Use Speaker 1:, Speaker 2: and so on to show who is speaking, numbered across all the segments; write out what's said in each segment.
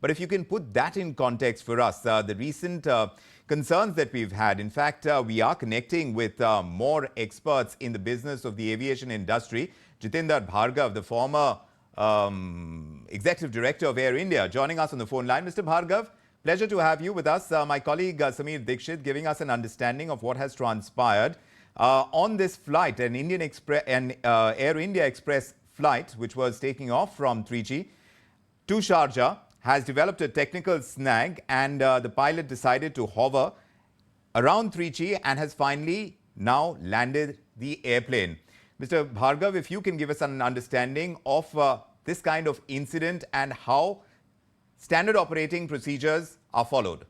Speaker 1: But if you can put that in context for us, the recent concerns that we've had. In fact, we are connecting with more experts in the business of the aviation industry. Jitendra Bhargav, the former Executive Director of Air India, joining us on the phone line. Mr. Bhargav, pleasure to have you with us. My colleague Sameer Dikshit giving us an understanding of what has transpired on this flight, an Air India Express flight, which was taking off from Trichy to Sharjah, has developed a technical snag, and the pilot decided to hover around Trichy and has finally now landed the airplane. Mr. Bhargav, if you can give us an understanding of this kind of incident and how standard operating procedures are followed.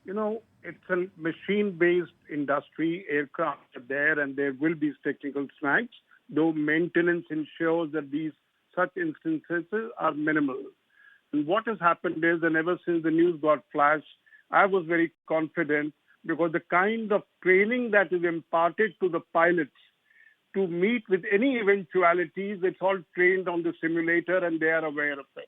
Speaker 2: You know, it's a machine-based industry. Aircraft are there and there will be technical snags, though maintenance ensures that such instances are minimal. And what has happened is, and ever since the news got flashed, I was very confident because the kind of training that is imparted to the pilots to meet with any eventualities, it's all trained on the simulator and they are aware of it.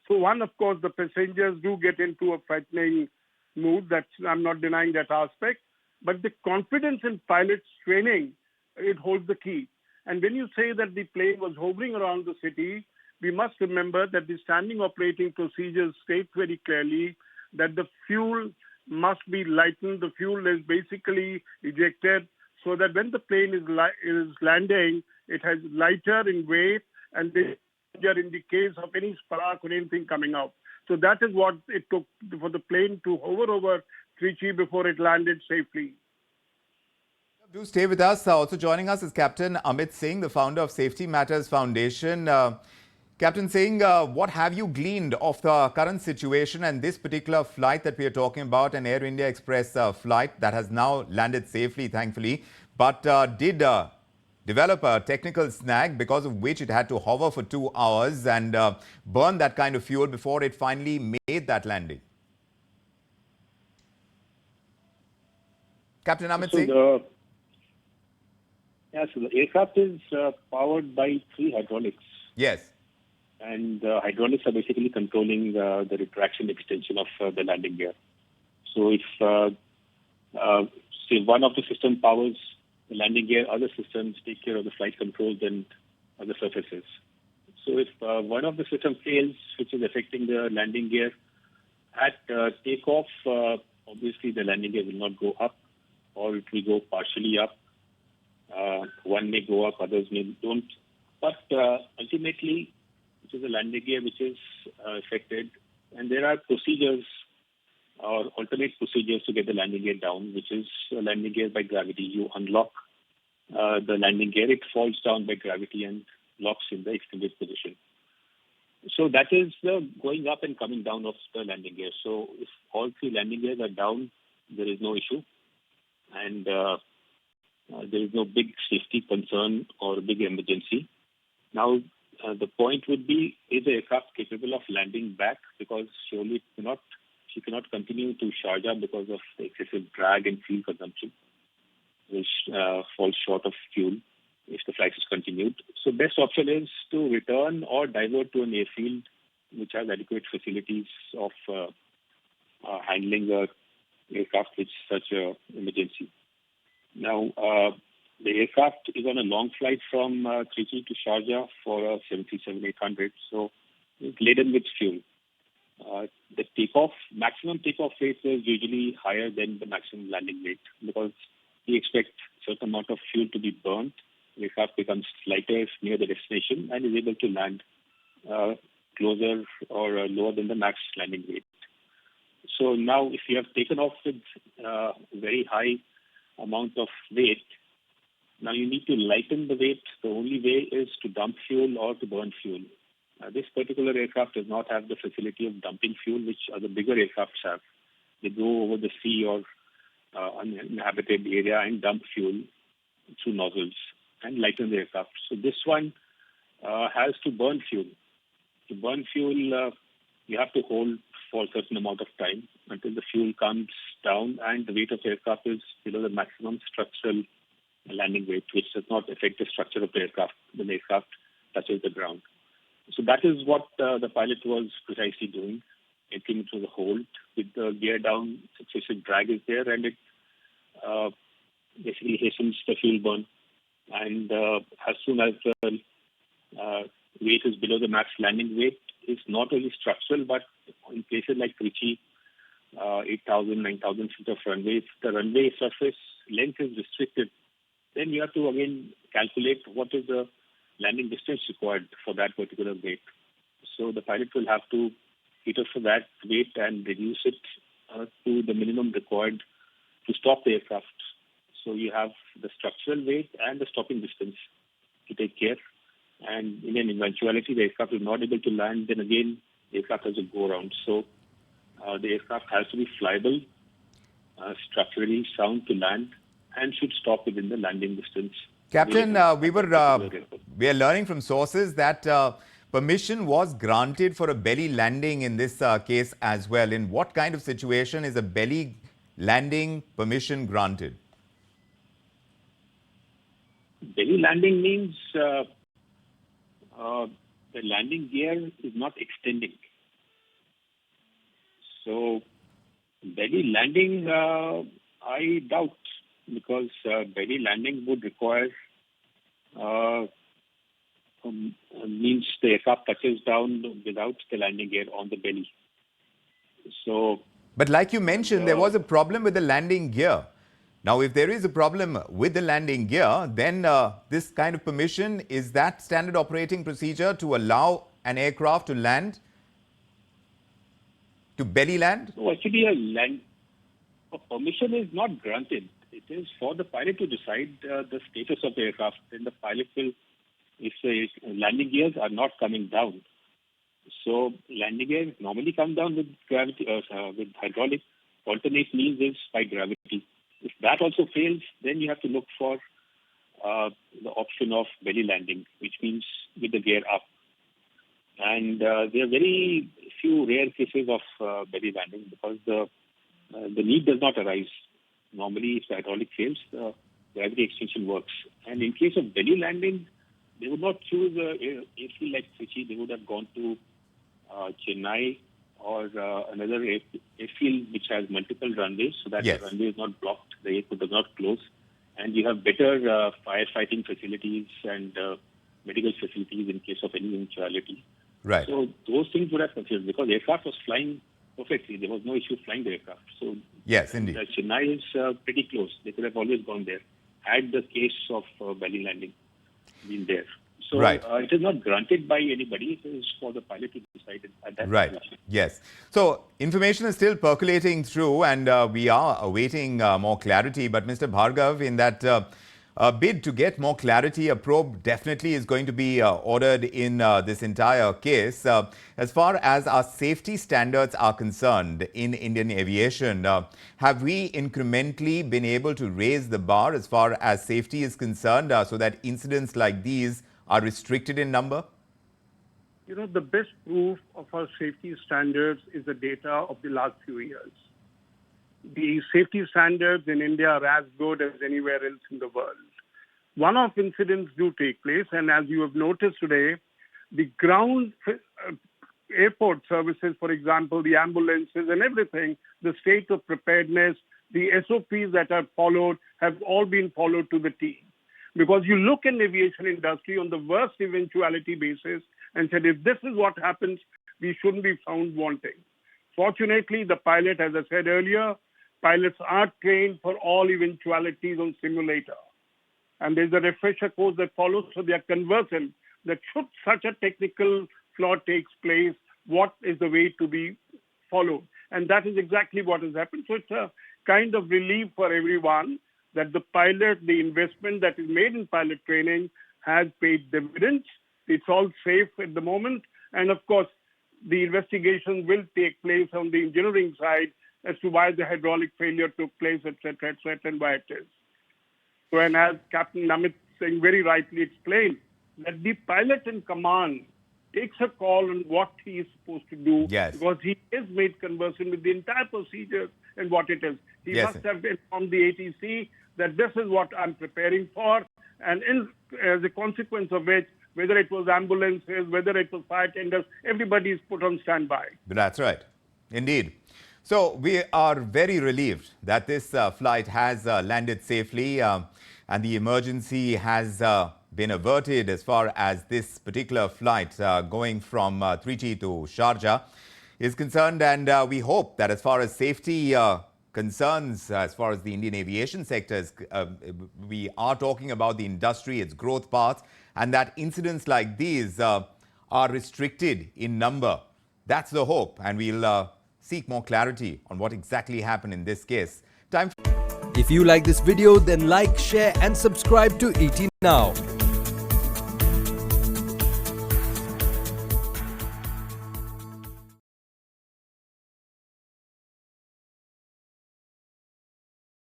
Speaker 2: So one, of course, the passengers do get into a frightening mood. I'm not denying that aspect. But the confidence in pilots training, it holds the key. And when you say that the plane was hovering around the city, we must remember that the standing operating procedures state very clearly that the fuel must be lightened. The fuel is basically ejected so that when the plane is landing, it has lighter in weight and in the case of any spark or anything coming out. So that is what it took for the plane to hover over Trichy before it landed safely.
Speaker 1: Do stay with us. Also joining us is Captain Amit Singh, the founder of Safety Matters Foundation. Captain Singh, what have you gleaned of the current situation and this particular flight that we are talking about, an Air India Express flight that has now landed safely, thankfully, but did develop a technical snag because of which it had to hover for 2 hours and burn that kind of fuel before it finally made that landing? Captain Amit Singh?
Speaker 3: So the aircraft is powered by 3 hydraulics.
Speaker 1: Yes.
Speaker 3: And hydraulics are basically controlling the retraction extension of the landing gear. So if, say, one of the system powers the landing gear, other systems take care of the flight controls and other surfaces. So if one of the systems fails, which is affecting the landing gear, at takeoff, obviously the landing gear will not go up, or it will go partially up. One may go up, others may don't. But ultimately, it is the landing gear which is affected, and there are procedures or alternate procedures to get the landing gear down, which is landing gear by gravity. You unlock the landing gear, it falls down by gravity and locks in the extended position. So that is the going up and coming down of the landing gear. So if all 3 landing gears are down, there is no issue, and there is no big safety concern or big emergency. Now, the point would be, is the aircraft capable of landing back? Because surely she cannot continue to Sharjah because of the excessive drag and fuel consumption, which falls short of fuel if the flight is continued. So best option is to return or divert to an airfield which has adequate facilities of handling the aircraft with such an emergency. Now, the aircraft is on a long flight from Trichy to Sharjah for a 737-800, so it's laden with fuel. The maximum takeoff weight is usually higher than the maximum landing weight because we expect a certain amount of fuel to be burnt. The aircraft becomes lighter near the destination and is able to land closer or lower than the max landing weight. So now, if you have taken off with very high amount of weight, now you need to lighten the weight. The only way is to dump fuel or to burn fuel. This particular aircraft does not have the facility of dumping fuel, which other bigger aircrafts have. They go over the sea or uninhabited area and dump fuel through nozzles and lighten the aircraft. So this one has to burn fuel. To burn fuel, you have to hold for a certain amount of time until the fuel comes down and the weight of the aircraft is below the maximum structural landing weight, which does not affect the structure of the aircraft when the aircraft touches the ground. So that is what the pilot was precisely doing. It came into the hold with the gear down, successive drag is there, and it basically hastens the fuel burn. And as soon as the weight is below the max landing weight, it's not only structural, but in places like Trichy, 8,000, 9,000 feet of runway, if the runway surface length is restricted, then you have to again calculate what is the landing distance required for that particular weight. So the pilot will have to cater for that weight and reduce it to the minimum required to stop the aircraft. So you have the structural weight and the stopping distance to take care. And in an eventuality, the aircraft is not able to land, then again, the aircraft has to go around. So the aircraft has to be flyable, structurally sound to land, and should stop within the landing distance.
Speaker 1: Captain, we are learning from sources that permission was granted for a belly landing in this case as well. In what kind of situation is a belly landing permission granted?
Speaker 3: Belly landing means the landing gear is not extending. So belly landing, I doubt, because belly landing would require means the aircraft touches down without the landing gear on the belly. So,
Speaker 1: but like you mentioned, there was a problem with the landing gear. Now, if there is a problem with the landing gear, then this kind of permission, is that standard operating procedure to allow an aircraft to land, to belly land?
Speaker 3: So actually, a permission is not granted. It is for the pilot to decide the status of the aircraft. Then the pilot will, if the landing gears are not coming down. So landing gears normally come down with gravity, with hydraulic. Alternate means is by gravity. If that also fails, then you have to look for the option of belly landing, which means with the gear up. And there are very few rare cases of belly landing because the need does not arise. Normally, if the hydraulic fails, the gravity extension works. And in case of belly landing, they would not choose a airfield like Trichy. They would have gone to Chennai or another airfield which has multiple runways, so that the runway is not blocked, the airport does not close, and you have better firefighting facilities and medical facilities in case of any eventuality.
Speaker 1: Right.
Speaker 3: So those things would have considered because the aircraft was flying perfectly. There was no issue flying the aircraft. So
Speaker 1: yes, indeed.
Speaker 3: Chennai is pretty close. They could have always gone there had the case of belly landing been there. So it is not granted by anybody. It is for the pilot to decide at that situation.
Speaker 1: Yes. So information is still percolating through and we are awaiting more clarity. But Mr. Bhargav, in that bid to get more clarity, a probe definitely is going to be ordered in this entire case. As far as our safety standards are concerned in Indian aviation, have we incrementally been able to raise the bar as far as safety is concerned so that incidents like these are restricted in number?
Speaker 2: You know, the best proof of our safety standards is the data of the last few years. The safety standards in India are as good as anywhere else in the world. One-off incidents do take place, and as you have noticed today, the ground airport services, for example, the ambulances and everything, the state of preparedness, the SOPs that are followed have all been followed to the T. Because you look in the aviation industry on the worst eventuality basis and said, if this is what happens, we shouldn't be found wanting. Fortunately, the pilot, as I said earlier, pilots are trained for all eventualities on simulator. And there's a refresher course that follows, so they are conversant that should such a technical flaw takes place, what is the way to be followed. And that is exactly what has happened. So it's a kind of relief for everyone that the pilot, the investment that is made in pilot training has paid dividends. It's all safe at the moment. And of course, the investigation will take place on the engineering side as to why the hydraulic failure took place, etc., and why it is. So, and as Captain Amit Singh very rightly explained, that the pilot in command takes a call on what he is supposed to do because he is made conversant with the entire procedure and what it is. He must have informed the ATC that this is what I'm preparing for, and as a consequence of which, whether it was ambulances, whether it was fire tenders, everybody is put on standby.
Speaker 1: That's right. Indeed. So we are very relieved that this flight has landed safely and the emergency has been averted as far as this particular flight going from Trichy to Sharjah is concerned. And we hope that as far as safety concerns, as far as the Indian aviation sector is, we are talking about the industry, its growth path, and that incidents like these are restricted in number. That's the hope, and we'll seek more clarity on what exactly happened in this case.
Speaker 4: If you like this video, then like, share and subscribe to ET Now.